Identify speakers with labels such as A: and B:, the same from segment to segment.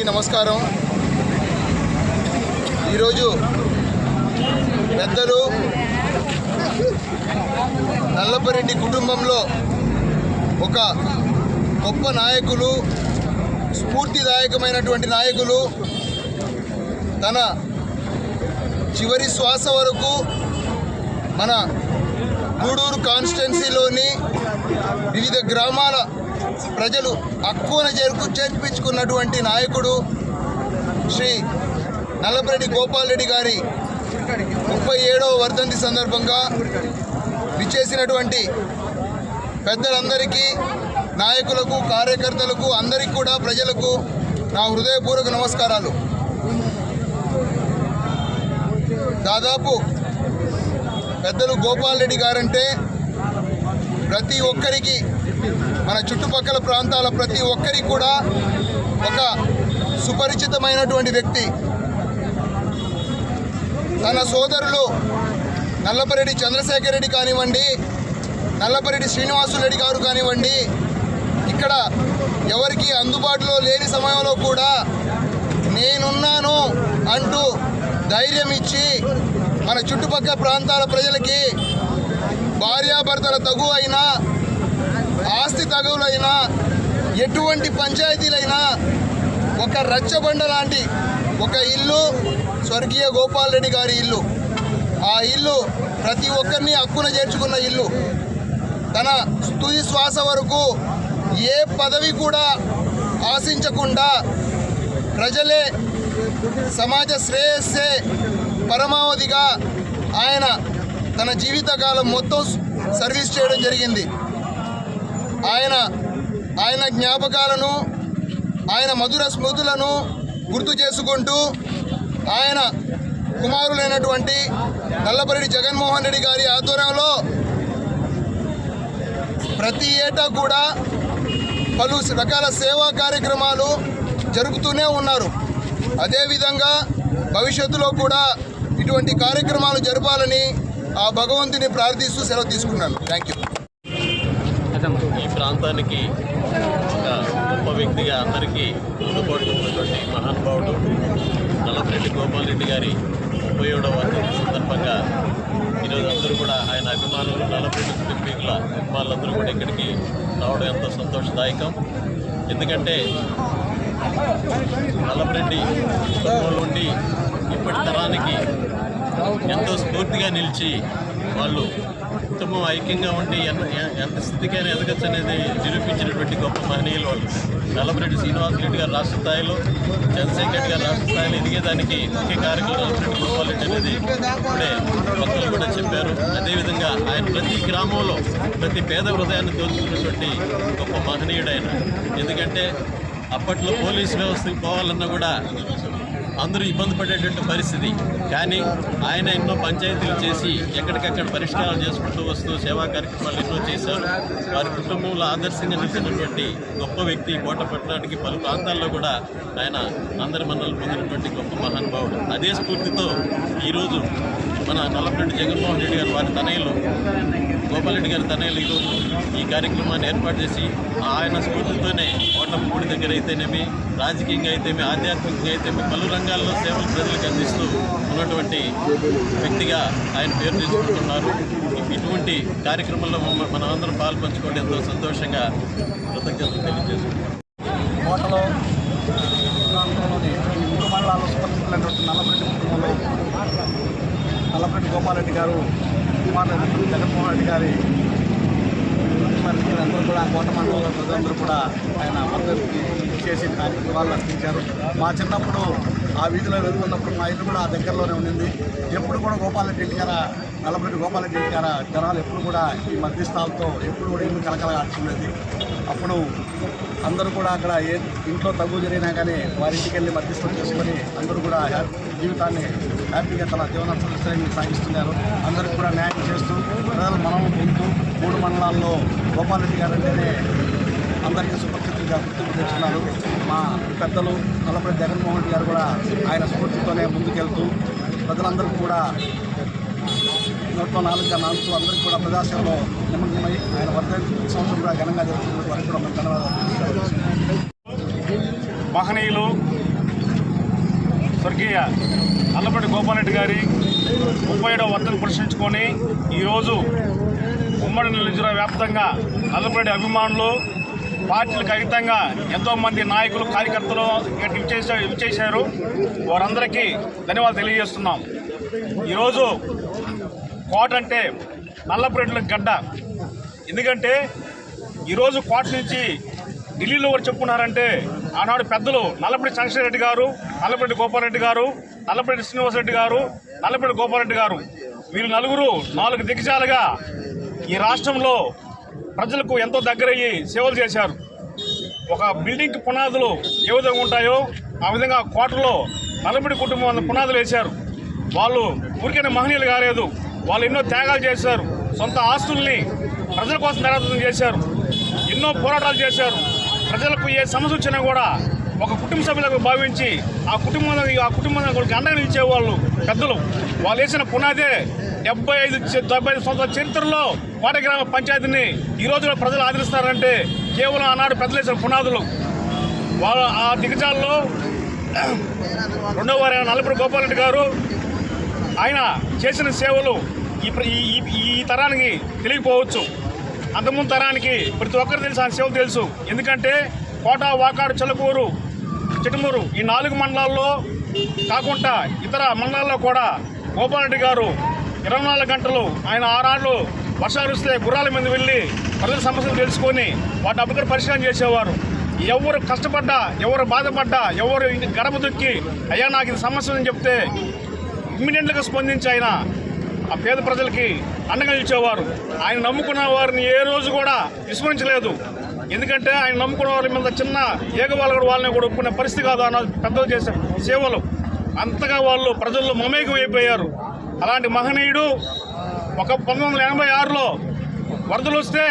A: నమస్కారం. ఈరోజు పెద్దలు నల్లపరెడ్డి కుటుంబంలో ఒక గొప్ప నాయకులు, స్ఫూర్తిదాయకమైనటువంటి నాయకులు తన చివరి శ్వాస వరకు మన గూడూరు కాన్స్టిట్యున్సీలోని వివిధ గ్రామాల ప్రజలు హక్కున చేర్పించుకున్నటువంటి నాయకుడు శ్రీ నల్లపరెడ్డి గోపాల్ రెడ్డి గారి 37వ వర్ధంతి సందర్భంగా విచ్చేసినటువంటి పెద్దలందరికీ, నాయకులకు, కార్యకర్తలకు, అందరికీ కూడా ప్రజలకు నా హృదయపూర్వక నమస్కారాలు. దాదాపు పెద్దలు గోపాల్ రెడ్డి గారంటే ప్రతి ఒక్కరికి, మన చుట్టుపక్కల ప్రాంతాల ప్రతి ఒక్కరికి కూడా ఒక సుపరిచితమైనటువంటి వ్యక్తి. తన సోదరులు నల్లపరెడ్డి చంద్రశేఖర్ రెడ్డి కానివ్వండి, నల్లపరెడ్డి శ్రీనివాసులు రెడ్డి గారు కానివ్వండి, ఇక్కడ ఎవరికి అందుబాటులో లేని సమయంలో కూడా నేనున్నాను అంటూ ధైర్యం ఇచ్చి మన చుట్టుపక్కల ప్రాంతాల ప్రజలకి భార్యాభర్తల తగు అయినా, ఆస్తి తగువులైనా, ఎటువంటి పంచాయతీలైనా ఒక రచ్చబండ లాంటి ఒక ఇల్లు స్వర్గీయ గోపాల్ రెడ్డి గారి ఇల్లు. ఆ ఇల్లు ప్రతి ఒక్కరిని హక్కున చేర్చుకున్న ఇల్లు. తన తుది శ్వాస వరకు ఏ పదవి కూడా ఆశించకుండా ప్రజలే, సమాజ శ్రేయస్సే పరమావధిగా ఆయన తన జీవితకాలం మొత్తం సర్వీస్ చేయడం జరిగింది. ఆయన జ్ఞాపకాలను, ఆయన మధుర స్మృతులను గుర్తు చేసుకుంటూ ఆయన కుమారులైనటువంటి నల్లపరెడ్డి జగన్మోహన్ రెడ్డి గారి ఆధ్వర్యంలో ప్రతి ఏటా కూడా పలు రకాల సేవా కార్యక్రమాలు జరుపుతూనే ఉన్నారు. అదేవిధంగా భవిష్యత్తులో కూడా ఇటువంటి కార్యక్రమాలు జరపాలని ఆ భగవంతుని ప్రార్థిస్తూ సెలవు తీసుకున్నాను. Thank you.
B: ఈ ప్రాంతానికి ఒక గొప్ప వ్యక్తిగా అందరికీ అందుబాటులో ఉన్నటువంటి మహానుభావుడు నల్లపరెడ్డి గోపాల్ రెడ్డి గారి 37వ వర్ధంతి సందర్భంగా ఈరోజు అందరూ కూడా ఆయన అభిమానులు, నల్లపరెడ్డి కుటుంబీకుల అభిమానులందరూ కూడా ఇక్కడికి రావడం ఎంతో సంతోషదాయకం. ఎందుకంటే నల్లపరెడ్డి కుటుంబంలో ఉండి ఇప్పటి తరానికి ఎంతో స్ఫూర్తిగా నిలిచి వాళ్ళు కుటుంబం ఐక్యంగా ఉండి ఎంత స్థితికైనా ఎదగచ్చు అనేది నిరూపించినటువంటి గొప్ప మహనీయులు వాళ్ళు. నల్లపరెడ్డి శ్రీనివాసరెడ్డి గారు రాష్ట్ర స్థాయిలో, చంద్రశేఖర్ రెడ్డి గారు రాష్ట్ర స్థాయిలో ఎదిగేదానికి ముఖ్య కారకులు నల్లపరెడ్డి గోపాల్ రెడ్డి అనేది ఇప్పుడే భక్తులు కూడా చెప్పారు. అదేవిధంగా ఆయన ప్రతి గ్రామంలో ప్రతి పేద హృదయాన్ని దోచుకున్నటువంటి గొప్ప మహనీయుడు ఆయన. ఎందుకంటే అప్పట్లో పోలీసు వ్యవస్థకి పోవాలన్నా కూడా అందరూ ఇబ్బంది పడేటువంటి పరిస్థితి. కానీ ఆయన ఎన్నో పంచాయతీలు చేసి ఎక్కడికక్కడ పరిష్కారాలు చేసుకుంటూ వస్తూ సేవా కార్యక్రమాలు ఎన్నో చేశారు. వారి కుటుంబంలో ఆదర్శంగా నిలిచినటువంటి గొప్ప వ్యక్తి. కోటపట్నానికి పలు ప్రాంతాల్లో కూడా ఆయన అందరి మన్నలు పొందినటువంటి గొప్ప మహానుభావుడు. అదే స్ఫూర్తితో ఈరోజు మన నల్లపరెడ్డి జగన్మోహన్ రెడ్డి గారు, వారి తనయులు గోపాల్ రెడ్డి గారి తనయులు ఈరోజు ఈ కార్యక్రమాన్ని ఏర్పాటు చేసి ఆయన స్ఫూర్తితోనే కోటప్పూడి దగ్గర అయితేనేమి, రాజకీయంగా అయితేమి, ఆధ్యాత్మికంగా అయితేమి పలు రంగాల్లో సేవలు ప్రజలకు అందిస్తూ ఉన్నటువంటి వ్యక్తిగా ఆయన పేరు తెచ్చుకుంటున్నారు. ఇటువంటి కార్యక్రమంలో మనం అందరం పాల్పంచుకోవడం ఎంతో సంతోషంగా కృతజ్ఞతలు తెలియజేసుకుంటున్నాం.
C: కోటలో ప్రాంతంలోని మూడు మండలాల్లో సుపరిచితులైనటువంటి నల్లపరెడ్డి కుటుంబంలో నల్లపరెడ్డి గోపాల్ రెడ్డి గారు, కుమారుడు జగన్మోహన్ రెడ్డి గారి అందరూ కూడా కోట మండలంలో ప్రజలందరూ కూడా ఆయన మద్దతుకి చేసి కార్యక్రమాలు అర్పించారు. మా చిన్నప్పుడు ఆ వీధిలో వెళ్తున్నప్పుడు మా ఇల్లు కూడా ఆ దగ్గరలోనే ఉండింది. ఎప్పుడు కూడా గోపాల్ రెడ్డి గారు, నల్లపరెడ్డి గోపాల్ రెడ్డి గారు జనాలు ఎప్పుడు కూడా ఈ మధ్యస్థాలతో ఎప్పుడు కూడా ఇల్లు కలకలగాడుతుండేది. అప్పుడు అందరూ కూడా అక్కడ ఏ ఇంట్లో తగ్గు జరిగినా కానీ వారి ఇంటికి వెళ్ళి మధ్యస్థం చేసుకొని అందరూ కూడా జీవితాన్ని హ్యాపీగా తన జీవన సంస్థని సాగిస్తున్నారు. అందరికీ కూడా న్యాయం చేస్తూ ప్రజలు మనం పొందుతూ మూడు మండలాల్లో గోపాల్ రెడ్డి గారు అంటేనే అందరికీ సుపరిచితులుగా గుర్తింపు తెచ్చుకున్నారు. మా పెద్దలు నల్లపరెడ్డి జగన్మోహన్ రెడ్డి గారు కూడా ఆయన స్ఫూర్తితోనే ముందుకెళ్తూ ప్రజలందరికీ కూడా 104గా నాలుగు అందరికీ కూడా ప్రజాసేవలో నిమగ్నమై ఆయన వర్ధంతి సంవత్సరం కూడా ఘనంగా జరుగుతున్న వారికి కూడా మేము ధన్యవాదాలు.
D: మహనీయులు స్వర్గీయ నల్లపరెడ్డి గోపాల్ రెడ్డి గారి 37వ వర్ధంతి పురస్కరించుకొని ఈరోజు ఉమ్మడి నెల్లూరు జిల్లా వ్యాప్తంగా నల్లపరెడ్డి అభిమానులు, పార్టీలకు అతీతంగా ఎంతోమంది నాయకులు, కార్యకర్తలు విచ్చేశారు. వారందరికీ ధన్యవాదాలు తెలియజేస్తున్నాం. ఈరోజు కోట అంటే నల్లపరెడ్డిల గడ్డ. ఎందుకంటే ఈరోజు కోట నుంచి ఢిల్లీలో ఎవరు చెప్పుకున్నారంటే ఆనాడు పెద్దలు నల్లపరెడ్డి చంద్రశేఖర్ రెడ్డి గారు, నల్లపరెడ్డి గోపాల్ రెడ్డి గారు, నల్లపరెడ్డి శ్రీనివాసరెడ్డి గారు, నల్లపరెడ్డి గోపాల్ రెడ్డి గారు, వీరు నలుగురు 4 దిగ్గజాలుగా ఈ రాష్ట్రంలో ప్రజలకు ఎంతో దగ్గరయ్యి సేవలు చేశారు. ఒక బిల్డింగ్కి పునాదులు ఏ విధంగా ఉంటాయో ఆ విధంగా కోటలో నలబడి కుటుంబం పునాదులు వేశారు. వాళ్ళు ఊరికైనా మహనీయులు కాలేదు, వాళ్ళు ఎన్నో త్యాగాలు చేశారు. సొంత ఆస్తుల్ని ప్రజల కోసం నిరాదరణ చేశారు, ఎన్నో పోరాటాలు చేశారు. ప్రజలకు ఏ సమస్య వచ్చినా కూడా ఒక కుటుంబ సభ్యులకు భావించి ఆ కుటుంబానికి అండగా నిలిచేవాళ్ళు పెద్దలు. వాళ్ళు వేసిన పునాదే 75 సంవత్సరాల చరిత్రలో కోట గ్రామ పంచాయతీని ఈ రోజు ప్రజలు ఆదరిస్తారంటే కేవలం ఆనాడు పెద్దలు వేసిన పునాదులు. వాళ్ళ ఆ దిగజాల్లో రెండవ వారైన నల్లపూడి గోపాలరెడ్డి గారు ఆయన చేసిన సేవలు ఈ తరానికి తెలియకపోవచ్చు. అంతకుముందు తరానికి ప్రతి ఒక్కరు తెలుసు, ఆయన సేవలు తెలుసు. ఎందుకంటే కోట, వాకాడు, చిలకూరు, చిట్టమూరు ఈ 4 మండలాల్లో కాకుండా ఇతర మండలాల్లో కూడా గోపాలరెడ్డి గారు 24 గంటలు ఆయన ఆరాళ్ళు వర్షాలు వస్తే గుర్రాల మీద వెళ్ళి ప్రజల సమస్యలు తెలుసుకొని వాటిని అప్పటికప్పుడు పరిష్కారం చేసేవారు. ఎవరు కష్టపడ్డా, ఎవరు బాధపడ్డా, ఎవరు గడప దొక్కి అయ్యా నాకు ఇది సమస్య అని చెప్తే ఇమ్మీడియట్గా స్పందించి ఆయన ఆ పేద ప్రజలకి అండగా నిలిచేవారు. ఆయన నమ్ముకున్న వారిని ఏ రోజు కూడా విస్మరించలేదు. ఎందుకంటే ఆయన నమ్ముకున్న వారి మీద చిన్న ఏగవాళ్ళు కూడా వాళ్ళని కూడా ఒప్పుకునే పరిస్థితి కాదు. అన్న పెద్దలు చేసే సేవలు అంతగా వాళ్ళు ప్రజల్లో మమేకం అయిపోయారు. అలాంటి మహనీయుడు 1986లో వరదలు వస్తే,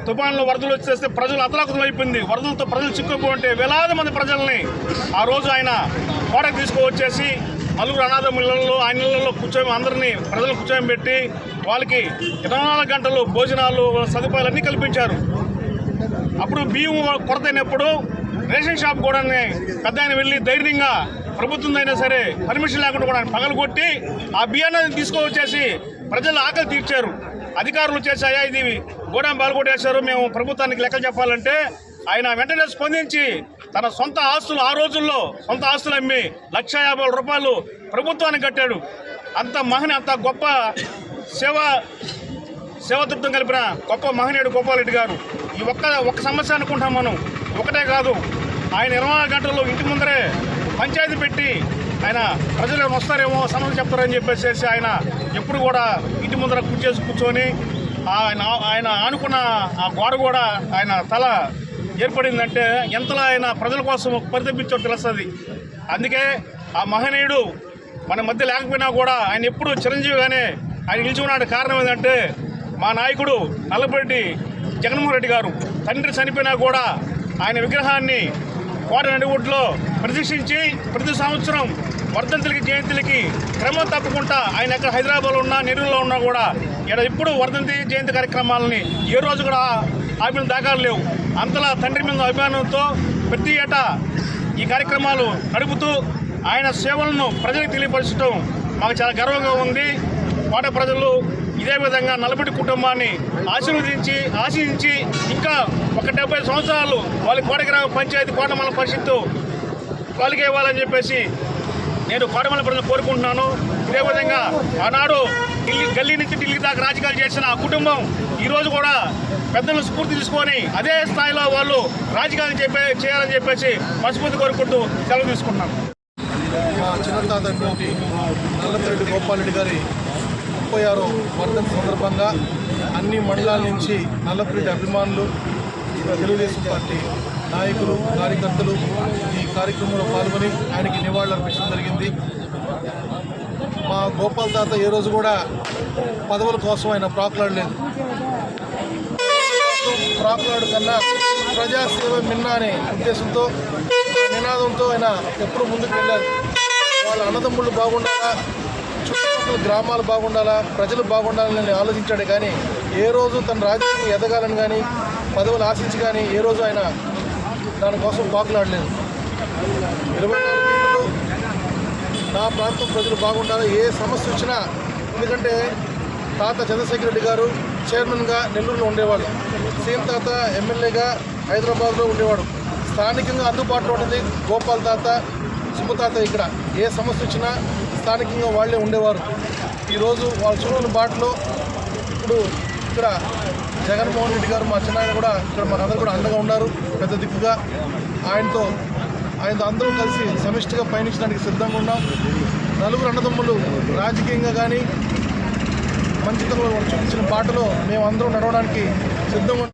D: తుఫాన్లో వరదలు వచ్చేస్తే ప్రజలు అతలాకుతలం అయిపోయింది. వరదలతో ప్రజలు చిక్కుకుంటే వేలాది మంది ప్రజల్ని ఆ రోజు ఆయన కోటకు తీసుకువచ్చేసి 4 అనాథమిళ్ళల్లో ఆయన ఇళ్లలో అందరినీ ప్రజలు కూర్చోబెట్టి వాళ్ళకి 24 గంటలు భోజనాలు సదుపాయాలన్నీ కల్పించారు. అప్పుడు బియ్యం కొరత అయినప్పుడు రేషన్ షాప్ కూడా పెద్ద ఆయన వెళ్ళి ధైర్యంగా ప్రభుత్వం అయినా సరే పర్మిషన్ లేకుండా కూడా పగలగొట్టి ఆ బియ్యాన్ని తీసుకువచ్చేసి ప్రజలు ఆకలి తీర్చారు. అధికారులు చేశాయా ఇది గోడాం పాల్గొట్టేశారు, మేము ప్రభుత్వానికి లెక్కలు చెప్పాలంటే ఆయన వెంటనే స్పందించి తన సొంత ఆస్తులు ఆ రోజుల్లో సొంత ఆస్తులు అమ్మి 1,50,000 రూపాయలు ప్రభుత్వానికి కట్టాడు. అంత గొప్ప సేవాతృప్తం కలిపిన గొప్ప మహనీయుడు గోపాలరెడ్డి గారు. ఈ ఒక్క సమస్య అనుకుంటాం మనం, ఒకటే కాదు. ఆయన 24 గంటల్లో ఇంటి ముందరే పంచాయతీ పెట్టి ఆయన ప్రజలు వస్తారేమో సమస్య చెప్తారని చెప్పేసి ఆయన ఎప్పుడు కూడా ఇంటి ముందర కూర్చొని ఆయన ఆనుకున్న ఆ గోడ కూడా ఆయన తల ఏర్పడిందంటే ఎంతలా ఆయన ప్రజల కోసం పరితపించో తెలుస్తుంది. అందుకే ఆ మహనీయుడు మన మధ్య లేకపోయినా కూడా ఆయన ఎప్పుడు చిరంజీవిగానే ఆయన నిలిచి ఉన్నాడు. కారణం ఏంటంటే మా నాయకుడు నల్లపరెడ్డి జగన్మోహన్ రెడ్డి గారు తండ్రి చనిపోయినా కూడా ఆయన విగ్రహాన్ని కోట నడిగుడ్లో ప్రతిష్ఠించి ప్రతి సంవత్సరం వర్ధంతులకి, జయంతులకి క్రమం తప్పకుండా ఆయన ఎక్కడ హైదరాబాద్లో ఉన్నా, నెల్లూరులో ఉన్నా కూడా ఇక్కడ ఇప్పుడు వర్ధంతి, జయంతి కార్యక్రమాలని ఏ రోజు కూడా ఆపిన దాఖలు లేవు. అంతలా తండ్రి మీద అభిమానంతో ప్రతి ఏటా ఈ కార్యక్రమాలు నడుపుతూ ఆయన సేవలను ప్రజలకు తెలియపరచడం మాకు చాలా గర్వంగా ఉంది. కోట ప్రజలు ఇదే విధంగా నల్లపరెడ్డి కుటుంబాన్ని ఆశీర్వదించి ఇంకా ఒక 70 సంవత్సరాలు వాళ్ళ కోట గ్రామ పంచాయతీ కోటమల్ల పరిషత్తు వాళ్ళకి ఇవ్వాలని చెప్పేసి నేను కోటమల్ల ప్రజలు కోరుకుంటున్నాను. ఇదే విధంగా ఆనాడు గల్లీ నుంచి ఢిల్లీ దాకా రాజకీయాలు చేసిన ఆ కుటుంబం ఈరోజు కూడా పెద్దలను స్ఫూర్తి తీసుకొని అదే స్థాయిలో వాళ్ళు రాజకీయాలు చేయాలని చెప్పేసి మనస్ఫూర్తి కోరుకుంటూ సెలవు తీసుకుంటున్నాను.
C: మా చిన్నతాత నల్లపరెడ్డి గోపాలరెడ్డి గారి 36వ వర్ధంతి సందర్భంగా అన్ని మండలాల నుంచి నల్లపరెడ్డి అభిమానులు, తెలుగుదేశం పార్టీ నాయకులు, కార్యకర్తలు ఈ కార్యక్రమంలో పాల్గొని ఆయనకి నివాళులర్పించడం జరిగింది. మా గోపాల్ తాత ఏ రోజు కూడా పదవుల కోసం ఆయన ప్రాకులాడలేదు. ప్రాకులాడు కన్నా ప్రజాసేవ మిన్న అనే ఉద్దేశంతో, నినాదంతో ఆయన ఎప్పుడు ముందుకు వెళ్ళారు. వాళ్ళ అన్నదమ్ముళ్ళు బాగుండాలా, చుట్టుపక్కల గ్రామాలు బాగుండాలా, ప్రజలు బాగుండాలని ఆలోచించాడు. కానీ ఏ రోజు తన రాజకీయం ఎదగాలని కానీ పదవులు ఆశించి కానీ ఏ రోజు ఆయన దానికోసం పాకులాడలేదు. 24 గంటలు నా ప్రాంతం ప్రజలు బాగుండాలి, ఏ సమస్య వచ్చినా. ఎందుకంటే తాత చంద్రశేఖర్ రెడ్డి గారు చైర్మన్గా నెల్లూరులో ఉండేవాడు, సీఎం తాత ఎమ్మెల్యేగా హైదరాబాద్లో ఉండేవాడు. స్థానికంగా అందుబాటులో ఉంటుంది గోపాల్ తాత, సుబ్బతాత. ఇక్కడ ఏ సమస్య వచ్చినా స్థానికంగా వాళ్ళే ఉండేవారు. ఈరోజు వాళ్ళ చూడని బాటలో ఇప్పుడు ఇక్కడ జగన్మోహన్ రెడ్డి గారు మా చిన్నాయన కూడా ఇక్కడ మనందరూ కూడా అండగా ఉన్నారు, పెద్ద దిక్కుగా. ఆయనతో అందరూ కలిసి సమిష్టిగా పయనించడానికి సిద్ధంగా ఉన్నాం. నలుగురు అన్నదమ్ములు రాజకీయంగా కానీ
E: మంచితనంలో చూపించిన బాటలో మేము అందరం నడవడానికి సిద్ధంగా